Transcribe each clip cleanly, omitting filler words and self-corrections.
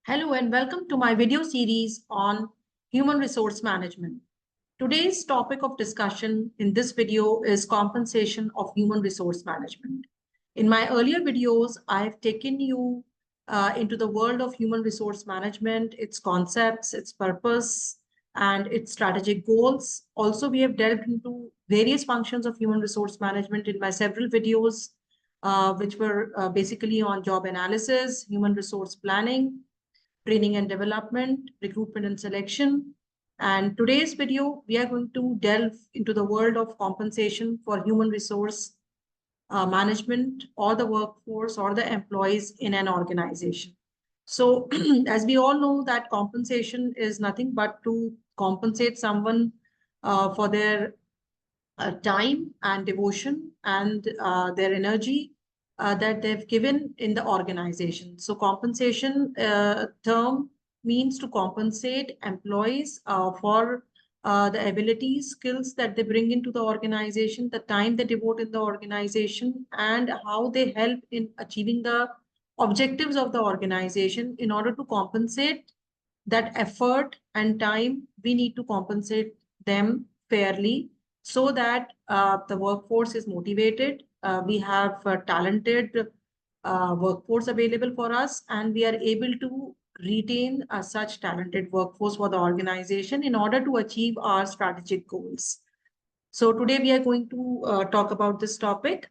Hello and welcome to my video series on human resource management. Today's topic of discussion in this video is compensation of human resource management. In my earlier videos, I've taken you into the world of human resource management, its concepts, its purpose, and its strategic goals. Also, we have delved into various functions of human resource management in my several videos, which were basically on job analysis, human resource planning, training and development, recruitment and selection. And today's video, we are going to delve into the world of compensation for human resource management or the workforce or the employees in an organization. So as we all know that compensation is nothing but to compensate someone for their time and devotion and their energy that they've given in the organization. So compensation term means to compensate employees for the abilities, skills that they bring into the organization, the time they devote in the organization, and how they help in achieving the objectives of the organization. In order to compensate that effort and time, we need to compensate them fairly so that the workforce is motivated. We have a talented workforce available for us, and we are able to retain such talented workforce for the organization in order to achieve our strategic goals. So today we are going to talk about this topic.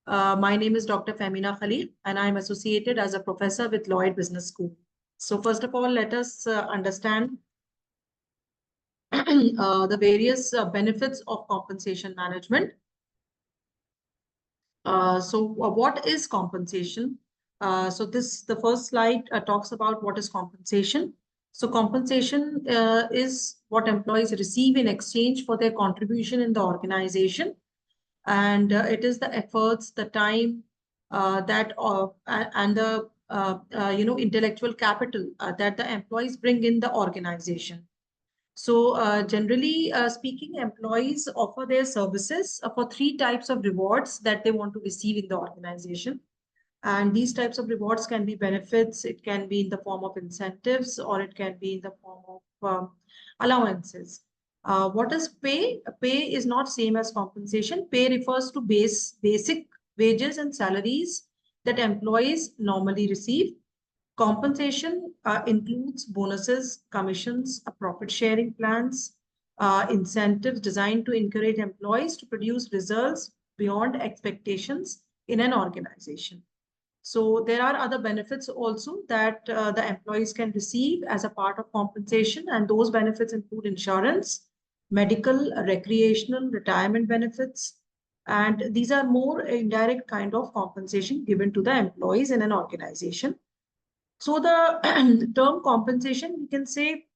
My name is Dr. Femina Khalil, and I'm associated as a professor with Lloyd Business School. So first of all, let us understand the various benefits of compensation management. What is compensation? The first slide talks about what is compensation. So compensation is what employees receive in exchange for their contribution in the organization. And it is the efforts, the time and the intellectual capital that the employees bring in the organization. So generally speaking, employees offer their services for three types of rewards that they want to receive in the organization. And these types of rewards can be benefits, it can be in the form of incentives, or it can be in the form of allowances. What is pay? Pay is not same as compensation. Pay refers to basic wages and salaries that employees normally receive. Compensation includes bonuses, commissions, profit sharing plans, incentives designed to encourage employees to produce results beyond expectations in an organization. So there are other benefits also that the employees can receive as a part of compensation, and those benefits include insurance, medical, recreational, retirement benefits, and these are more indirect kind of compensation given to the employees in an organization. So the term compensation, we can say,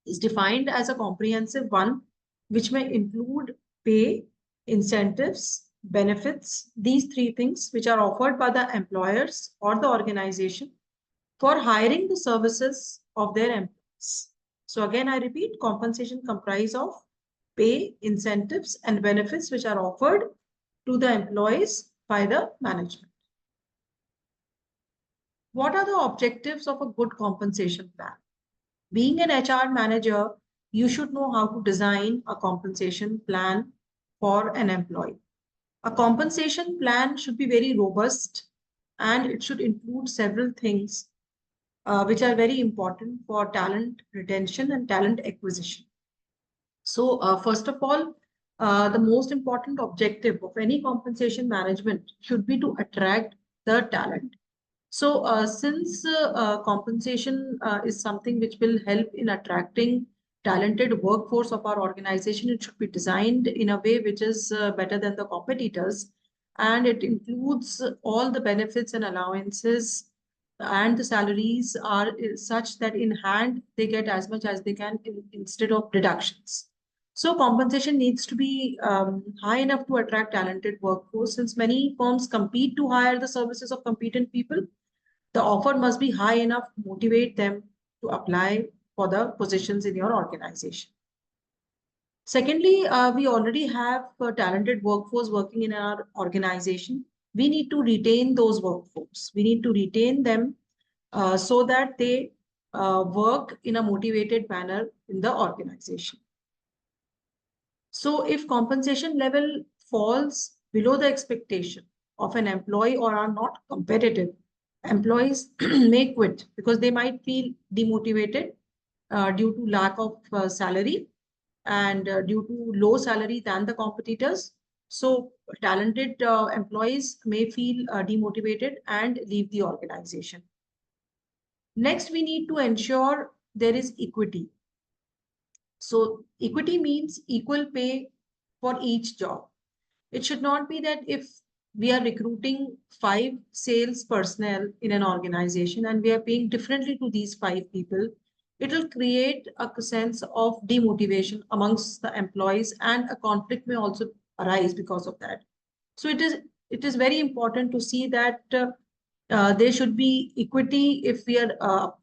is defined as a comprehensive one, which may include pay, incentives, benefits, these three things which are offered by the employers or the organization for hiring the services of their employees. So again, I repeat, compensation comprises of pay, incentives, and benefits which are offered to the employees by the management. What are the objectives of a good compensation plan? Being an HR manager, you should know how to design a compensation plan for an employee. A compensation plan should be very robust, and it should include several things which are very important for talent retention and talent acquisition. So first of all, the most important objective of any compensation management should be to attract the talent. So since compensation is something which will help in attracting talented workforce of our organization, it should be designed in a way which is better than the competitors. And it includes all the benefits and allowances, and the salaries are such that in hand they get as much as they can instead of deductions. So compensation needs to be high enough to attract talented workforce. Since many firms compete to hire the services of competent people, the offer must be high enough to motivate them to apply for the positions in your organization. Secondly, we already have a talented workforce working in our organization. We need to retain those workforce. We need to retain them so that they work in a motivated manner in the organization. So if compensation level falls below the expectation of an employee or are not competitive, employees may quit because they might feel demotivated due to lack of salary and due to low salary than the competitors. So talented employees may feel demotivated and leave the organization. Next, we need to ensure there is equity. So equity means equal pay for each job. It should not be that if we are recruiting 5 sales personnel in an organization and we are paying differently to these 5 people, it will create a sense of demotivation amongst the employees, and a conflict may also arise because of that. So it is very important to see that there should be equity if we are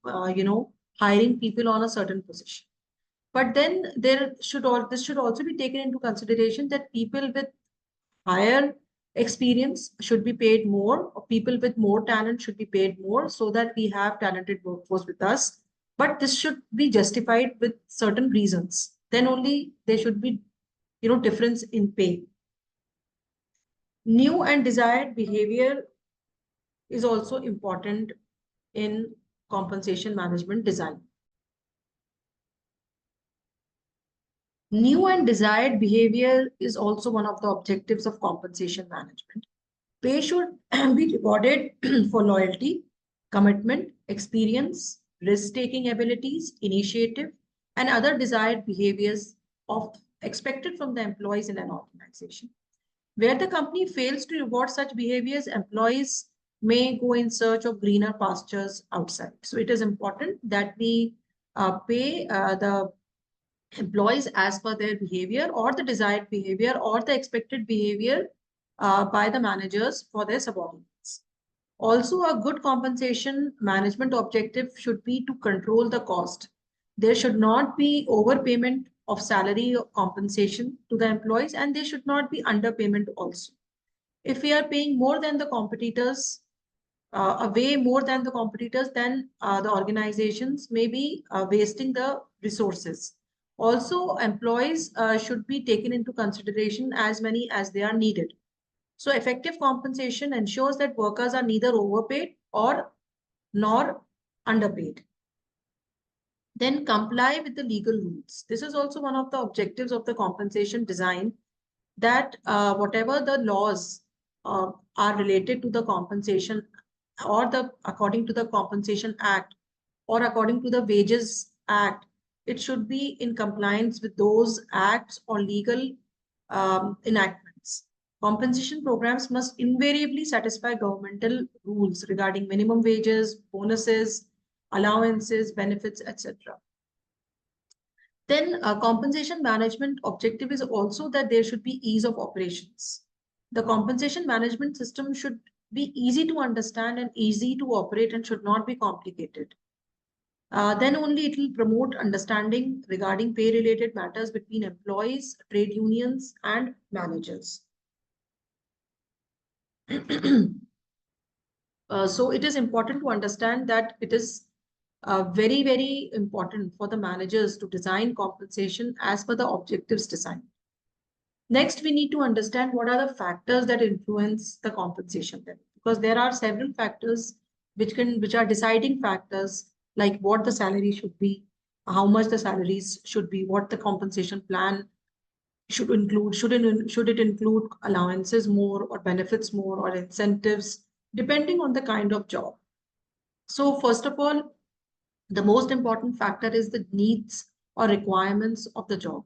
hiring people on a certain position. But then this should also be taken into consideration that people with higher experience should be paid more, or people with more talent should be paid more, so that we have talented workforce with us. But this should be justified with certain reasons. Then only there should be, difference in pay. New and desired behavior is also important in compensation management design. New and desired behavior is also one of the objectives of compensation management. Pay should be rewarded for loyalty, commitment, experience, risk-taking abilities, initiative, and other desired behaviors expected from the employees in an organization. Where the company fails to reward such behaviors, employees may go in search of greener pastures outside. So it is important that we pay the employees as per their behavior or the desired behavior or the expected behavior by the managers for their subordinates. Also, a good compensation management objective should be to control the cost. There should not be overpayment of salary or compensation to the employees, and there should not be underpayment also. If we are paying more than the competitors, way more than the competitors, then the organizations may be wasting the resources. Also, employees should be taken into consideration as many as they are needed. So effective compensation ensures that workers are neither overpaid nor underpaid. Then comply with the legal rules. This is also one of the objectives of the compensation design, that whatever the laws are related to the compensation or according to the Compensation Act or according to the Wages Act, it should be in compliance with those acts or legal enactments. Compensation programs must invariably satisfy governmental rules regarding minimum wages, bonuses, allowances, benefits, etc. Then compensation management objective is also that there should be ease of operations. The compensation management system should be easy to understand and easy to operate and should not be complicated. Then only it will promote understanding regarding pay-related matters between employees, trade unions, and managers. So it is important to understand that it is very, very important for the managers to design compensation as per the objectives design. Next, we need to understand what are the factors that influence the compensation level, because there are several factors which are deciding factors, like what the salary should be, how much the salaries should be, what the compensation plan should include, should it include allowances more or benefits more or incentives, depending on the kind of job. So first of all, the most important factor is the needs or requirements of the job.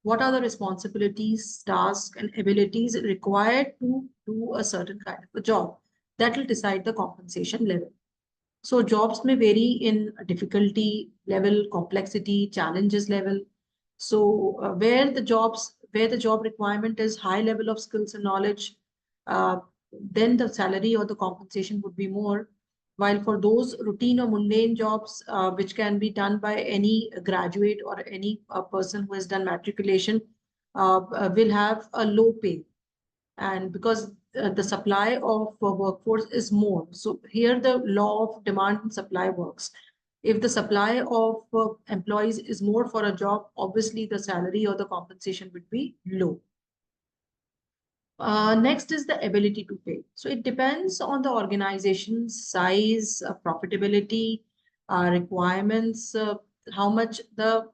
What are the responsibilities, tasks, and abilities required to do a certain kind of a job? That will decide the compensation level. So jobs may vary in difficulty level, complexity, challenges level. So where the job requirement is high level of skills and knowledge, then the salary or the compensation would be more. While for those routine or mundane jobs, which can be done by any graduate or any person who has done matriculation, will have a low pay. And because the supply of workforce is more. So here the law of demand and supply works. If the supply of employees is more for a job, obviously the salary or the compensation would be low. Next is the ability to pay. So it depends on the organization's size, profitability, requirements, how much the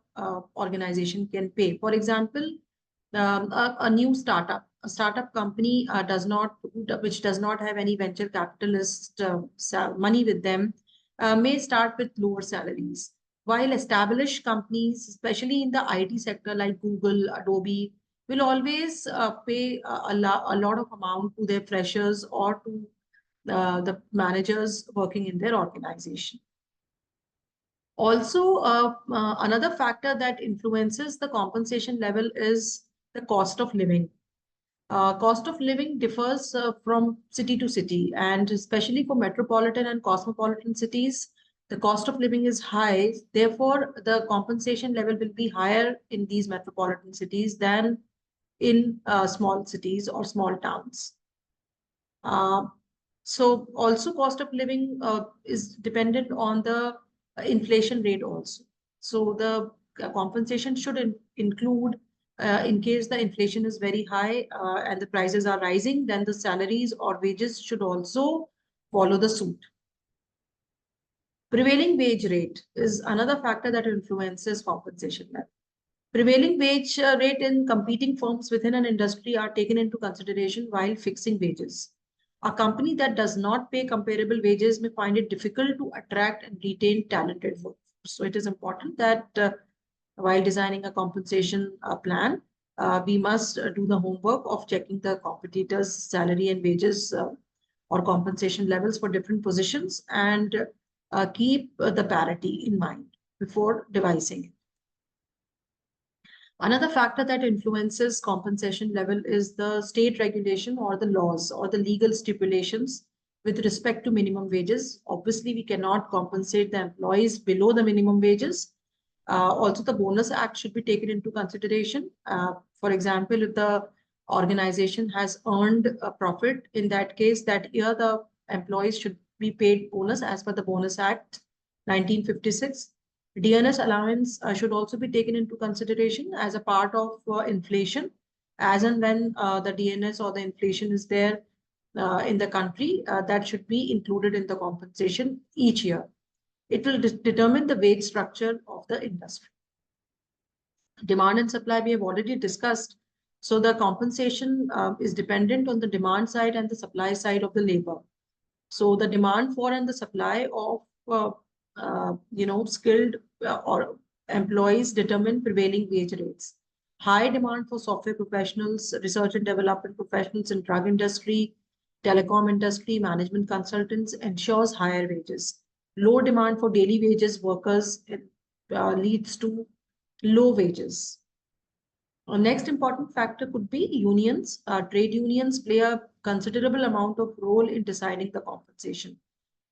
organization can pay. For example, a new a startup company which does not have any venture capitalist money with them, may start with lower salaries. While established companies, especially in the IT sector like Google, Adobe, will always pay a lot of amount to their freshers or to the managers working in their organization. Also, another factor that influences the compensation level is the cost of living. Cost of living differs from city to city, and especially for metropolitan and cosmopolitan cities, the cost of living is high. Therefore, the compensation level will be higher in these metropolitan cities than in small cities or small towns. So also cost of living is dependent on the inflation rate also. So the compensation should include, in case the inflation is very high and the prices are rising, then the salaries or wages should also follow the suit. Prevailing wage rate is another factor that influences compensation level. Prevailing wage rate in competing firms within an industry are taken into consideration while fixing wages. A company that does not pay comparable wages may find it difficult to attract and retain talented workforce. So it is important that while designing a compensation plan, we must do the homework of checking the competitors' salary and wages or compensation levels for different positions and keep the parity in mind before devising it. Another factor that influences compensation level is the state regulation or the laws or the legal stipulations with respect to minimum wages. Obviously, we cannot compensate the employees below the minimum wages. Also, the Bonus Act should be taken into consideration. For example, if the organization has earned a profit, in that case, that year the employees should be paid bonus as per the Bonus Act 1956. DNS allowance should also be taken into consideration as a part of inflation, as and when the DNS or the inflation is there in the country, that should be included in the compensation each year. It will determine the wage structure of the industry. Demand and supply we have already discussed. So the compensation is dependent on the demand side and the supply side of the labor. So the demand for and the supply of skilled or employees determine prevailing wage rates. High demand for software professionals, research and development professionals in drug industry, telecom industry, management consultants ensures higher wages. Low demand for daily wages workers leads to low wages. Our next important factor could be unions. Trade unions play a considerable amount of role in deciding the compensation.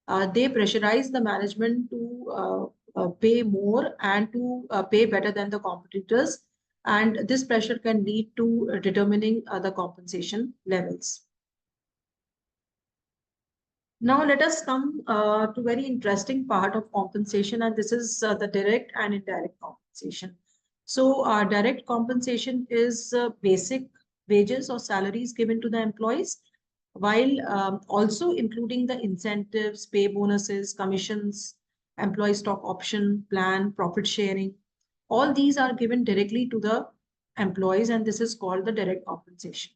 They pressurize the management to pay more and to pay better than the competitors. And this pressure can lead to determining the compensation levels. Now let us come to very interesting part of compensation, and this is the direct and indirect compensation. So direct compensation is basic wages or salaries given to the employees, while also including the incentives, pay bonuses, commissions, employee stock option plan, profit sharing. All these are given directly to the employees, and this is called the direct compensation.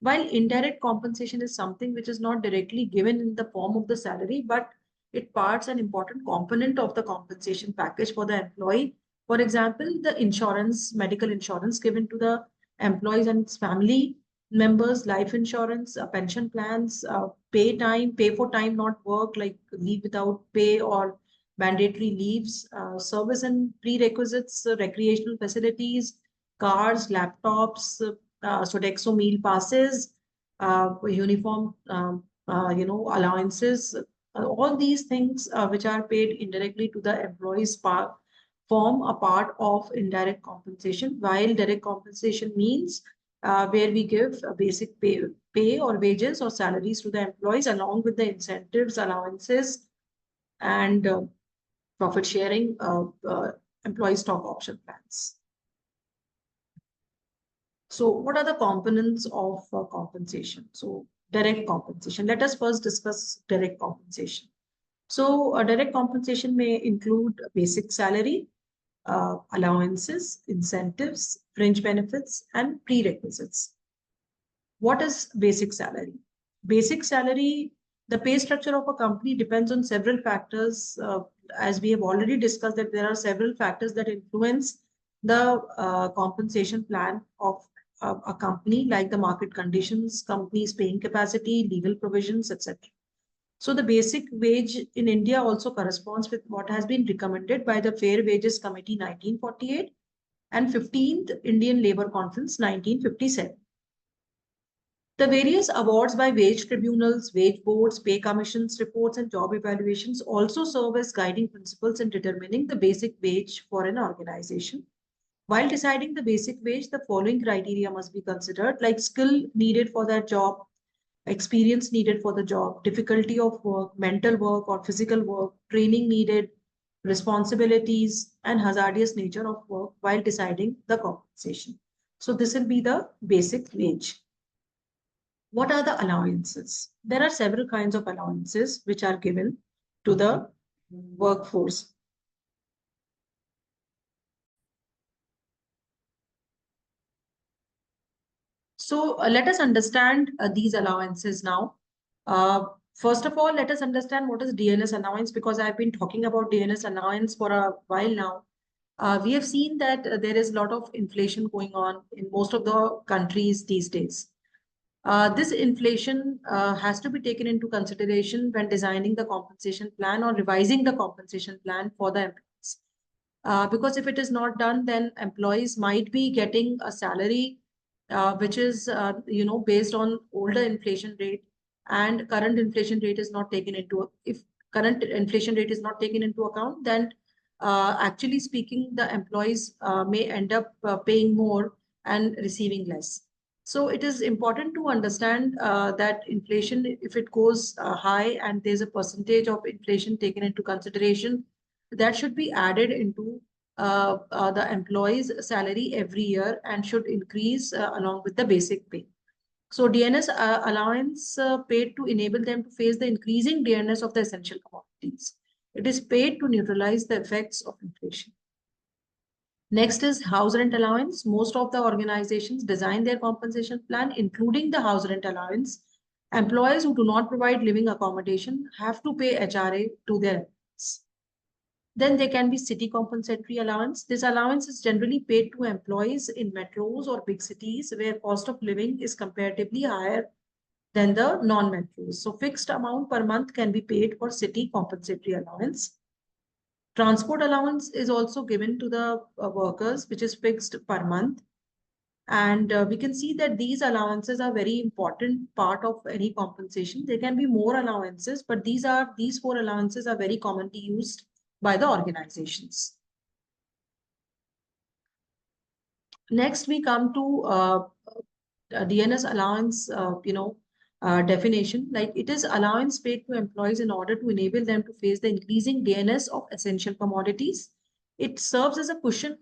While indirect compensation is something which is not directly given in the form of the salary, but it parts an important component of the compensation package for the employee. For example, the insurance, medical insurance given to the employees and its family members, life insurance, pension plans, pay for time not work, like leave without pay or mandatory leaves, service and prerequisites, recreational facilities, cars, laptops, Sodexo meal passes, uniform, allowances, all these things which are paid indirectly to the employees form a part of indirect compensation, while direct compensation means where we give a basic pay or wages or salaries to the employees along with the incentives, allowances, and profit sharing, employee stock option plans. So what are the components of compensation? So direct compensation. Let us first discuss direct compensation. So direct compensation may include basic salary, allowances, incentives, fringe benefits, and prerequisites. What is basic salary? Basic salary, the pay structure of a company depends on several factors. As we have already discussed, that there are several factors that influence the compensation plan of a company, like the market conditions, company's paying capacity, legal provisions, etc. So the basic wage in India also corresponds with what has been recommended by the Fair Wages Committee 1948 and 15th Indian Labour Conference 1957. The various awards by wage tribunals, wage boards, pay commissions, reports, and job evaluations also serve as guiding principles in determining the basic wage for an organization. While deciding the basic wage, the following criteria must be considered, like skill needed for that job, experience needed for the job, difficulty of work, mental work or physical work, training needed, responsibilities, and hazardous nature of work while deciding the compensation. So this will be the basic wage. What are the allowances? There are several kinds of allowances which are given to the workforce. So let us understand these allowances now. First of all, let us understand what is DNS allowance, because I've been talking about DNS allowance for a while now. We have seen that there is a lot of inflation going on in most of the countries these days. This inflation has to be taken into consideration when designing the compensation plan or revising the compensation plan for the employees. Because if it is not done, then employees might be getting a salary which is based on older inflation rate, and current inflation rate is not taken into. If current inflation rate is not taken into account, then actually speaking, the employees may end up paying more and receiving less. So it is important to understand that inflation, if it goes high and there's a percentage of inflation taken into consideration, that should be added into the employee's salary every year and should increase along with the basic pay. So DNS allowance paid to enable them to face the increasing dearness of the essential commodities. It is paid to neutralize the effects of inflation. Next is house rent allowance. Most of the organizations design their compensation plan, including the house rent allowance. Employees who do not provide living accommodation have to pay HRA to their employees. Then there can be city compensatory allowance. This allowance is generally paid to employees in metros or big cities where cost of living is comparatively higher than the non-metros. So fixed amount per month can be paid for city compensatory allowance. Transport allowance is also given to the workers, which is fixed per month. And we can see that these allowances are very important part of any compensation. There can be more allowances, but these 4 allowances are very commonly used by the organizations. Next, we come to DNS allowance, definition. Like, it is allowance paid to employees in order to enable them to face the increasing dearness of essential commodities. It serves as a cushion,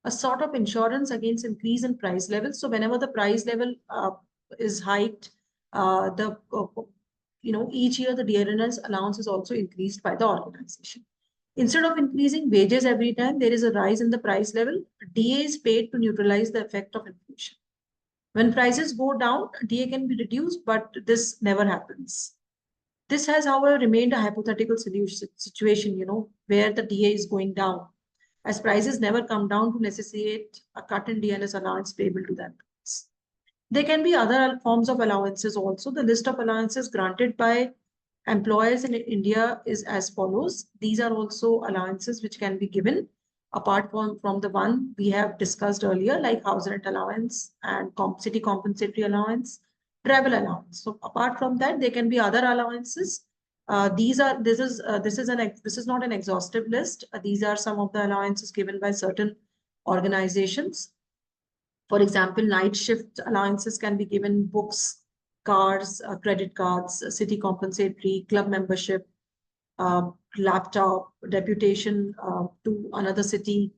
a sort of insurance against increase in price levels. So whenever the price level is hiked, each year the dearness allowance is also increased by the organization. Instead of increasing wages every time there is a rise in the price level, DA is paid to neutralize the effect of inflation. When prices go down, DA can be reduced, but this never happens. This has, however, remained a hypothetical situation, where the DA is going down, as prices never come down to necessitate a cut in DNS allowance payable to the employees. There can be other forms of allowances also. The list of allowances granted by employers in India is as follows. These are also allowances which can be given apart from the one we have discussed earlier, like house rent allowance and city compensatory allowance, travel allowance. So apart from that, there can be other allowances. This is not an exhaustive list. These are some of the allowances given by certain organizations. For example, night shift allowances can be given, books, cars, credit cards, city compensatory, club membership, laptop, deputation to another city,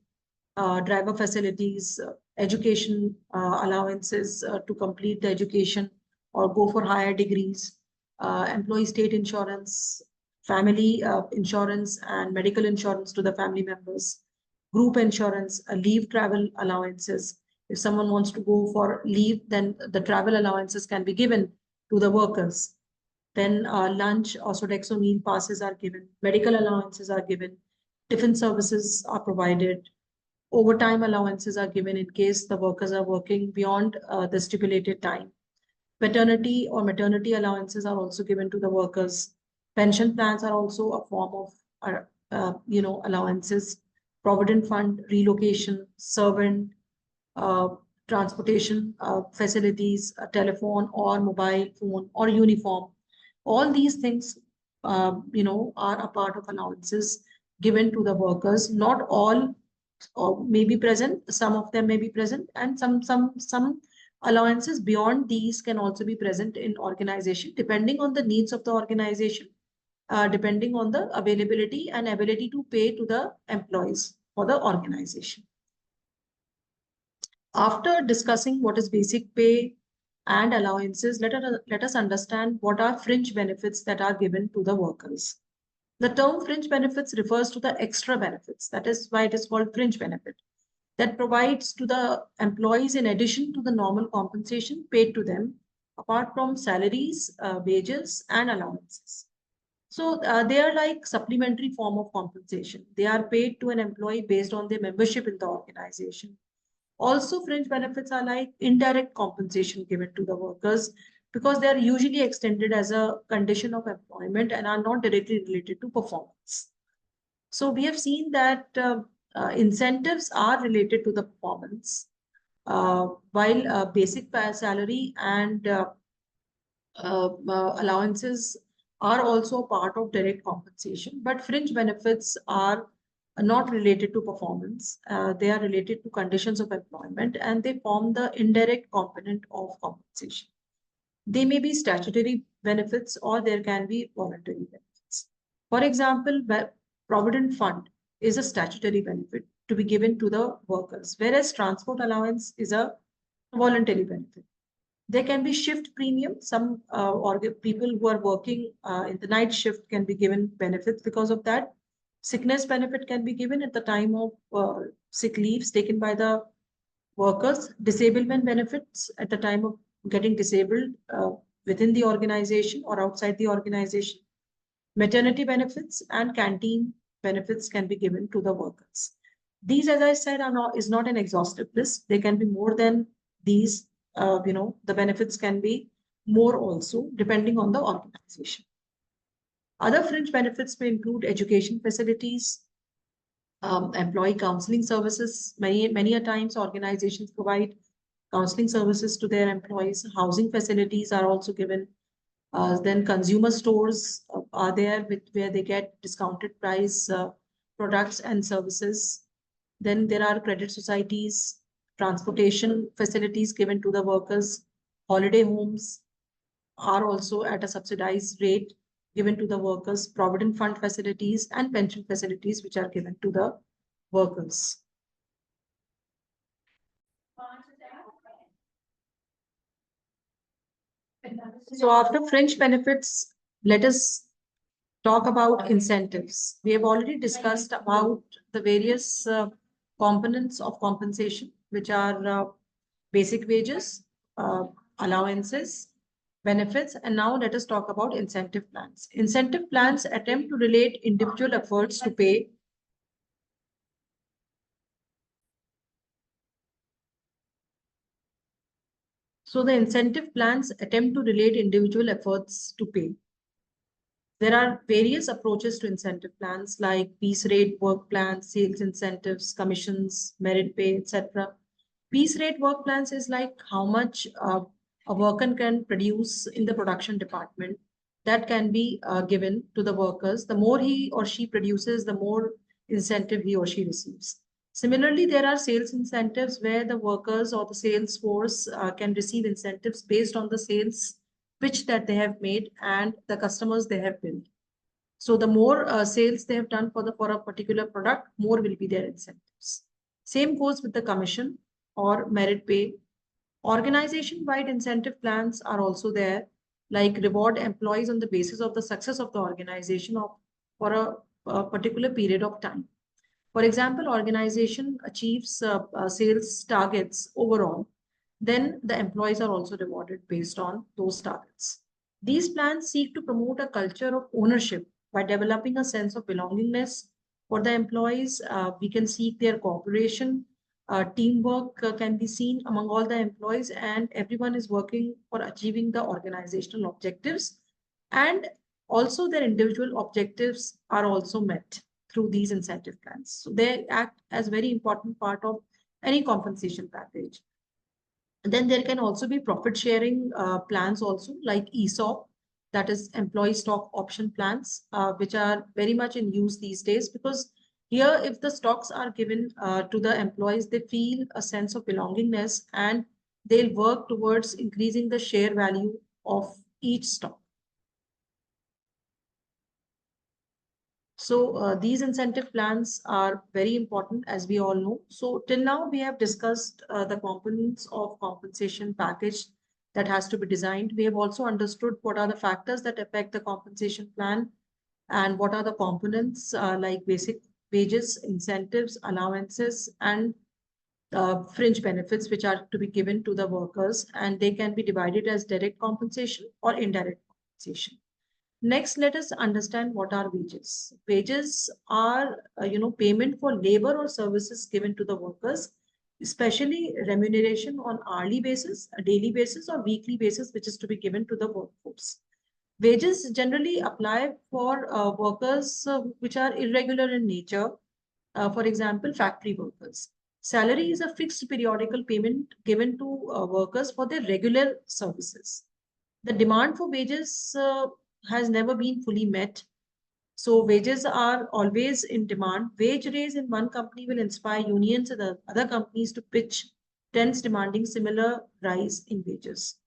driver facilities, education allowances to complete the education or go for higher degrees, employee state insurance, family insurance and medical insurance to the family members, group insurance, leave travel allowances. If someone wants to go for leave, then the travel allowances can be given to the workers. Then lunch or Sodexo meal passes are given, medical allowances are given, tiffin services are provided, overtime allowances are given in case the workers are working beyond the stipulated time. Paternity or maternity allowances are also given to the workers. Pension plans are also a form of allowances. Provident fund, relocation, servant, uh, transportation facilities, telephone or mobile phone or uniform. All these things, are a part of allowances given to the workers. Not all or may be present, some of them may be present, and some allowances beyond these can also be present in organization, depending on the needs of the organization, depending on the availability and ability to pay to the employees for the organization. After discussing what is basic pay and allowances, let us understand what are fringe benefits that are given to the workers. The term fringe benefits refers to the extra benefits. That is why it is called fringe benefit, that provides to the employees in addition to the normal compensation paid to them, apart from salaries, wages, and allowances. So they are like supplementary form of compensation. They are paid to an employee based on their membership in the organization. Also, fringe benefits are like indirect compensation given to the workers because they are usually extended as a condition of employment and are not directly related to performance. So we have seen that incentives are related to the performance, while basic salary and allowances are also part of direct compensation, but fringe benefits are not related to performance. They are related to conditions of employment and they form the indirect component of compensation. They may be statutory benefits or there can be voluntary benefits. For example, Provident Fund is a statutory benefit to be given to the workers, whereas transport allowance is a voluntary benefit. There can be shift premium. Some or people who are working in the night shift can be given benefits because of that. Sickness benefit can be given at the time of sick leaves taken by the workers. Disablement benefits at the time of getting disabled within the organization or outside the organization. Maternity benefits and canteen benefits can be given to the workers. These, as I said, is not an exhaustive list. They can be more than these. The benefits can be more also, depending on the organization. Other fringe benefits may include education facilities, employee counseling services. Many a times organizations provide counseling services to their employees. Housing facilities are also given. Then consumer stores are there where they get discounted price products and services. Then there are credit societies, transportation facilities given to the workers. Holiday homes are also at a subsidized rate given to the workers. Provident fund facilities and pension facilities which are given to the workers. So after fringe benefits, let us talk about incentives. We have already discussed about the various components of compensation, which are basic wages, allowances, benefits, and now let us talk about incentive plans. Incentive plans attempt to relate individual efforts to pay. So the incentive plans attempt to relate individual efforts to pay. There are various approaches to incentive plans like piece rate work plans, sales incentives, commissions, merit pay, etc. Piece rate work plans is like how much a worker can produce in the production department. That can be given to the workers. The more he or she produces, the more incentive he or she receives. Similarly, there are sales incentives where the workers or the sales force can receive incentives based on the sales pitch that they have made and the customers they have built. So the more sales they have done for a particular product, more will be their incentives. Same goes with the commission or merit pay. Organization-wide incentive plans are also there, like reward employees on the basis of the success of the organization for a particular period of time. For example, organization achieves sales targets overall, then the employees are also rewarded based on those targets. These plans seek to promote a culture of ownership by developing a sense of belongingness for the employees. We can seek their cooperation. Teamwork can be seen among all the employees, and everyone is working for achieving the organizational objectives. And also their individual objectives are also met through these incentive plans. So they act as very important part of any compensation package. And then there can also be profit sharing plans also, like ESOP, that is employee stock option plans, which are very much in use these days, because here if the stocks are given to the employees, they feel a sense of belongingness and they'll work towards increasing the share value of each stock. So these incentive plans are very important, as we all know. So till now, we have discussed the components of compensation package that has to be designed. We have also understood what are the factors that affect the compensation plan and what are the components like basic wages, incentives, allowances, and fringe benefits which are to be given to the workers, and they can be divided as direct compensation or indirect compensation. Next, let us understand what are wages. Wages are, payment for labor or services given to the workers, especially remuneration on hourly basis, a daily basis, or weekly basis, which is to be given to the workforce. Wages generally apply for workers which are irregular in nature. For example, factory workers. Salary is a fixed periodical payment given to workers for their regular services. The demand for wages has never been fully met. So wages are always in demand. Wage raise in one company will inspire unions in the other companies to pitch tents demanding similar rise in wages.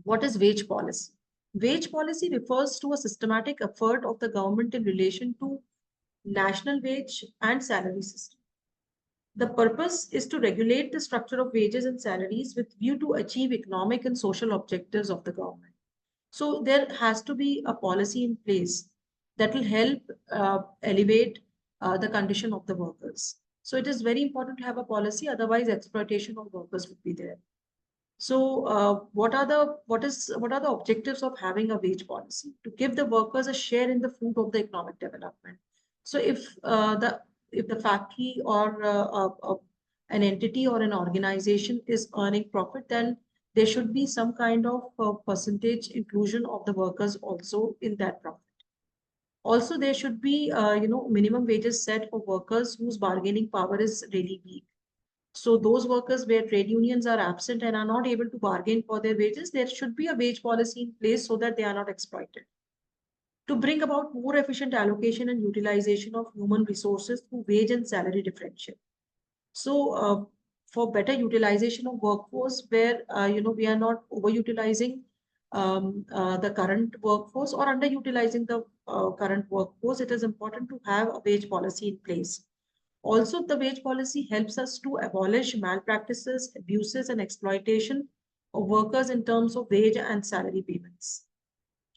What is wage policy? Wage policy refers to a systematic effort of the government in relation to national wage and salary system. The purpose is to regulate the structure of wages and salaries with view to achieve economic and social objectives of the government. So there has to be a policy in place that will help elevate the condition of the workers. So it is very important to have a policy, otherwise exploitation of workers would be there. So what are the objectives of having a wage policy? To give the workers a share in the fruit of the economic development. So if the factory or an entity or an organization is earning profit, then there should be some kind of percentage inclusion of the workers also in that profit. Also, there should be minimum wages set for workers whose bargaining power is really weak. So those workers where trade unions are absent and are not able to bargain for their wages, there should be a wage policy in place so that they are not exploited. To bring about more efficient allocation and utilization of human resources through wage and salary differential. So for better utilization of workforce, where we are not overutilizing the current workforce or underutilizing the current workforce, it is important to have a wage policy in place. Also, the wage policy helps us to abolish malpractices, abuses, and exploitation of workers in terms of wage and salary payments.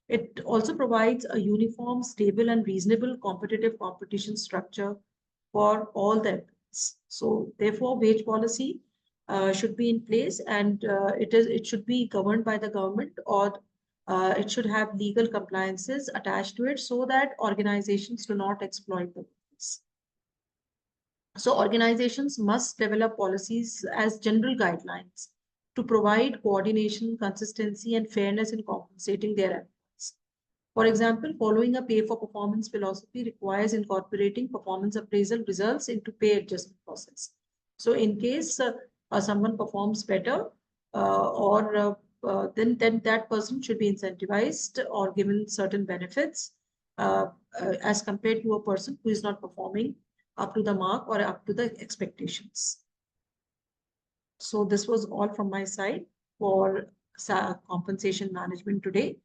It also provides a uniform, stable, and reasonable competitive competition structure for all the employees. So, therefore, wage policy should be in place, and it should be governed by the government, or it should have legal compliances attached to it so that organizations do not exploit the workers. So organizations must develop policies as general guidelines to provide coordination, consistency, and fairness in compensating their employees. For example, following a pay for performance philosophy requires incorporating performance appraisal results into pay adjustment process. So in case someone performs better then that person should be incentivized or given certain benefits as compared to a person who is not performing up to the mark or up to the expectations. So this was all from my side for compensation management today.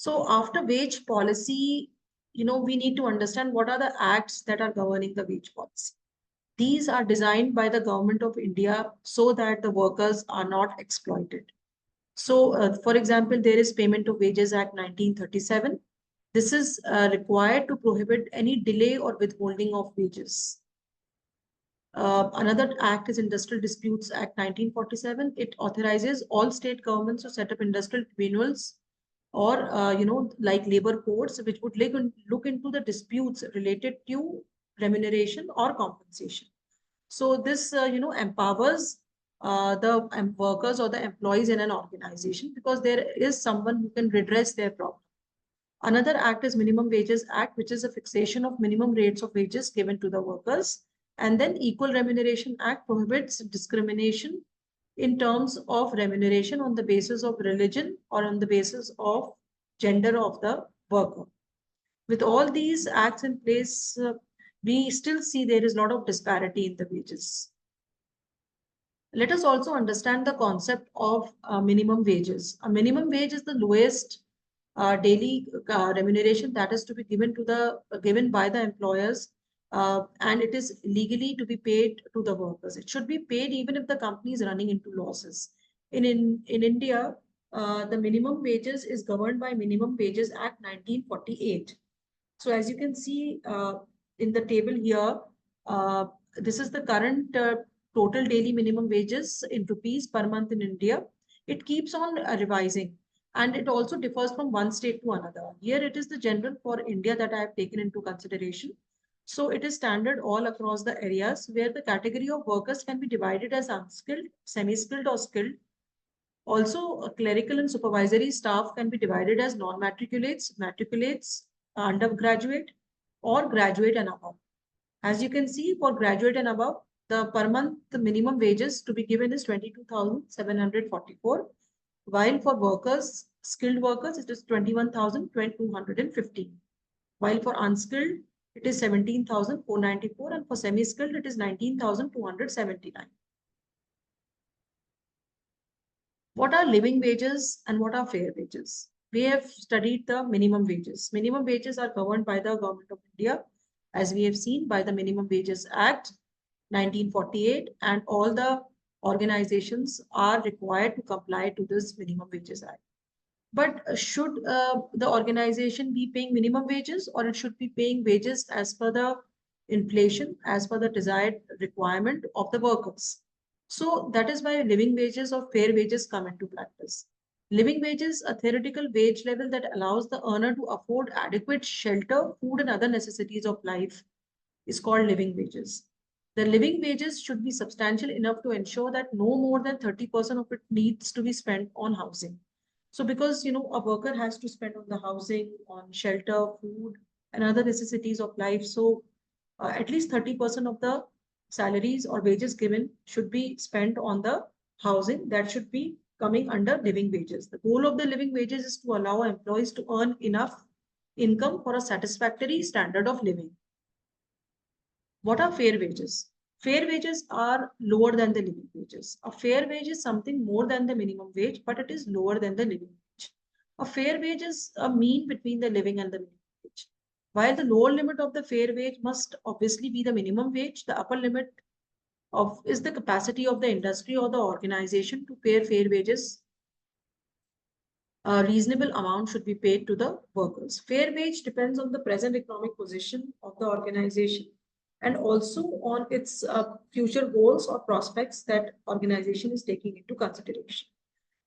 So after wage policy, we need to understand what are the acts that are governing the wage policy. These are designed by the government of India so that the workers are not exploited. So, for example, there is Payment of Wages Act 1937. This is required to prohibit any delay or withholding of wages. Another act is Industrial Disputes Act 1947. It authorizes all state governments to set up industrial tribunals or, like labor courts, which would look into the disputes related to remuneration or compensation. So this, empowers the workers or the employees in an organization because there is someone who can redress their problem. Another act is Minimum Wages Act, which is a fixation of minimum rates of wages given to the workers. And then Equal Remuneration Act prohibits discrimination in terms of remuneration on the basis of religion or on the basis of gender of the worker. With all these acts in place, we still see there is a lot of disparity in the wages. Let us also understand the concept of minimum wages. A minimum wage is the lowest daily remuneration that is to be given by the employers, and it is legally to be paid to the workers. It should be paid even if the company is running into losses. In India, the minimum wages is governed by Minimum Wages Act 1948. So as you can see in the table here, this is the current total daily minimum wages in rupees per month in India. It keeps on revising, and it also differs from one state to another. Here it is the general for India that I have taken into consideration. So it is standard all across the areas where the category of workers can be divided as unskilled, semi-skilled or skilled. Also, clerical and supervisory staff can be divided as non-matriculates, matriculates, undergraduate, or graduate and above. As you can see, for graduate and above, the per month the minimum wages to be given is 22,744, while for workers, skilled workers, it is 21,215. While for unskilled, it is 17,494, and for semi-skilled, it is 19,279. What are living wages and what are fair wages? We have studied the minimum wages. Minimum wages are governed by the Government of India, as we have seen by the Minimum Wages Act 1948, and all the organizations are required to comply to this Minimum Wages Act. But should the organization be paying minimum wages, or it should be paying wages as per the inflation, as per the desired requirement of the workers? So that is why living wages or fair wages come into practice. Living wages, a theoretical wage level that allows the earner to afford adequate shelter, food, and other necessities of life, is called living wages. The living wages should be substantial enough to ensure that no more than 30% of it needs to be spent on housing. So because, a worker has to spend on the housing, on shelter, food, and other necessities of life. So at least 30% of the salaries or wages given should be spent on the housing. That should be coming under living wages. The goal of the living wages is to allow employees to earn enough income for a satisfactory standard of living. What are fair wages? Fair wages are lower than the living wages. A fair wage is something more than the minimum wage, but it is lower than the living wage. A fair wage is a mean between the living and the minimum wage. While the lower limit of the fair wage must obviously be the minimum wage, the upper limit is the capacity of the industry or the organization to pay fair wages. A reasonable amount should be paid to the workers. Fair wage depends on the present economic position of the organization and also on its future goals or prospects that organization is taking into consideration.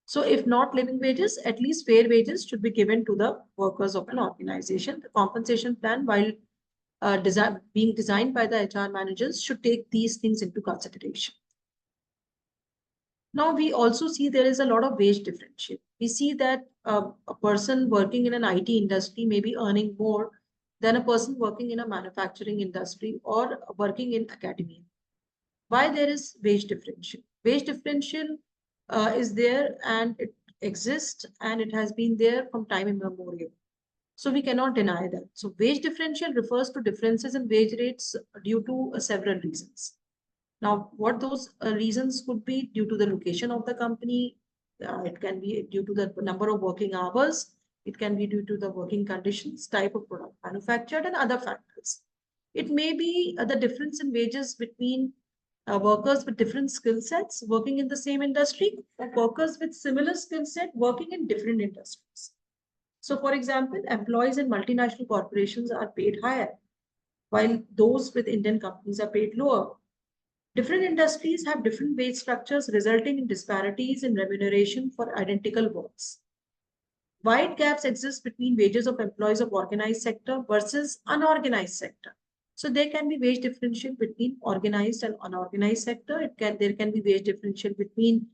So if not living wages, at least fair wages should be given to the workers of an organization. The compensation plan, while being designed by the HR managers, should take these things into consideration. Now, we also see there is a lot of wage differential. We see that a person working in an IT industry may be earning more than a person working in a manufacturing industry or working in academia. Why there is wage differential? Wage differential is there and it exists and it has been there from time immemorial. So we cannot deny that. So wage differential refers to differences in wage rates due to several reasons. Now, what those reasons could be: due to the location of the company, it can be due to the number of working hours, It can be due to the working conditions, type of product manufactured, and other factors. It may be the difference in wages between workers with different skill sets working in the same industry, or workers with similar skill set working in different industries. So, for example, employees in multinational corporations are paid higher, while those with Indian companies are paid lower. Different industries have different wage structures, resulting in disparities in remuneration for identical works. Wide gaps exist between wages of employees of organized sector versus unorganized sector. So there can be wage differential between organized and unorganized sector. There can be wage differential between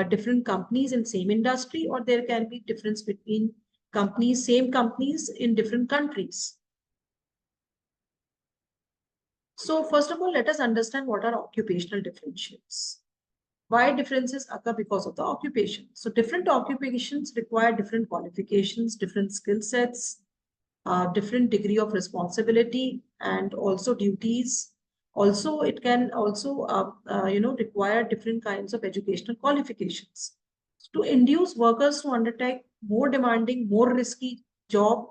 different companies in same industry, or there can be difference between companies, same companies in different countries. So first of all, let us understand what are occupational differentials. Why differences occur? Because of the occupation. So different occupations require different qualifications, different skill sets, different degree of responsibility, and also duties. Also, it can also require different kinds of educational qualifications. To induce workers to undertake more demanding, more risky job,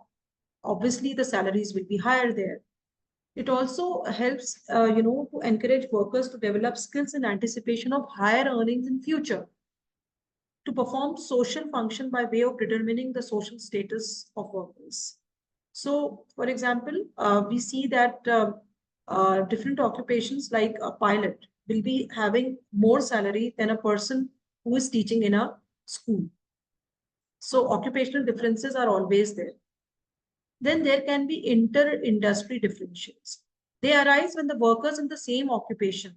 obviously the salaries will be higher there. It also helps, to encourage workers to develop skills in anticipation of higher earnings in future. To perform social function by way of determining the social status of workers. So, for example, we see that different occupations like a pilot will be having more salary than a person who is teaching in a school. So, occupational differences are always there. Then there can be inter-industry differentials. They arise when the workers in the same occupation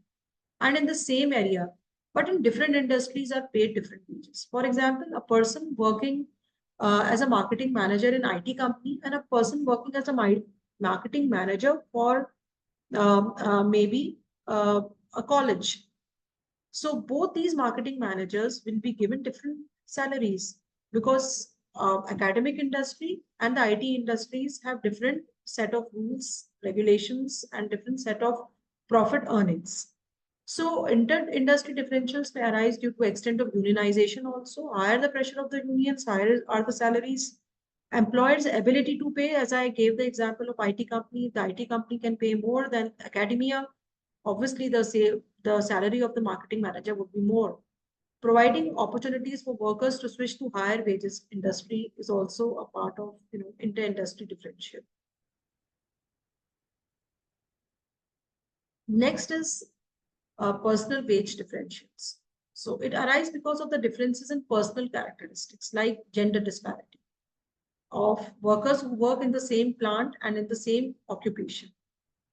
and in the same area, but in different industries, are paid different wages. For example, a person working as a marketing manager in IT company and a person working as a marketing manager for maybe a college. So both these marketing managers will be given different salaries because academic industry and the IT industries have different set of rules, regulations, and different set of profit earnings. So inter-industry differentials may arise due to extent of unionization also. Higher the pressure of the unions, higher are the salaries. Employers' ability to pay, as I gave the example of IT company, the IT company can pay more than academia. Obviously, the salary of the marketing manager would be more. Providing opportunities for workers to switch to higher wages industry is also a part of inter-industry differential. Next is personal wage differentials. So it arises because of the differences in personal characteristics like gender disparity of workers who work in the same plant and in the same occupation.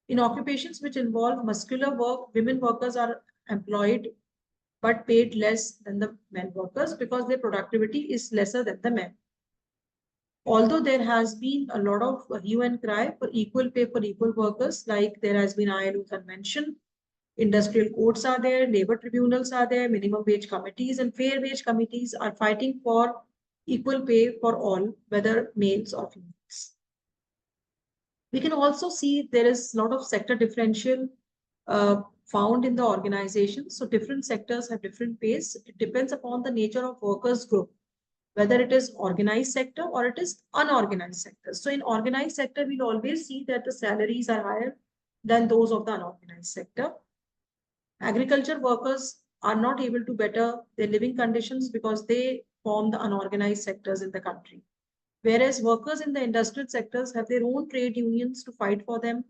In occupations which involve muscular work, women workers are employed but paid less than the men workers because their productivity is lesser than the men. Although there has been a lot of hue and cry for equal pay for equal workers, like there has been ILO convention, industrial courts are there, labor tribunals are there, minimum wage committees and fair wage committees are fighting for equal pay for all, whether males or females. We can also see there is a lot of sector differential found in the organization. So different sectors have different pays. It depends upon the nature of workers group, whether it is organized sector or it is unorganized sector. So in organized sector, we'll always see that the salaries are higher than those of the unorganized sector. Agriculture workers are not able to better their living conditions because they form the unorganized sectors in the country. Whereas workers in the industrial sectors have their own trade unions to fight for them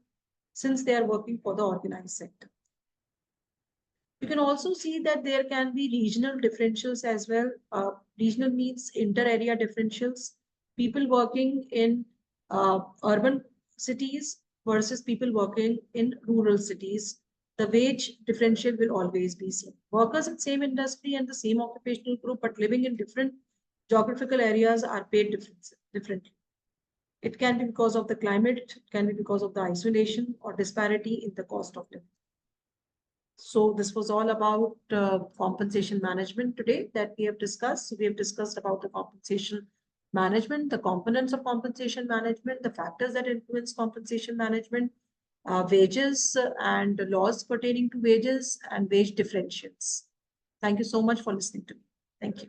since they are working for the organized sector. You can also see that there can be regional differentials as well. Regional means inter-area differentials. People working in urban cities versus people working in rural cities. The wage differential will always be seen. Workers in same industry and the same occupational group but living in different geographical areas are paid differently. It can be because of the climate, it can be because of the isolation or disparity in the cost of living. So this was all about compensation management today that we have discussed. So we have discussed about the compensation management, the components of compensation management, the factors that influence compensation management, wages and laws pertaining to wages and wage differentials. Thank you so much for listening to me. Thank you.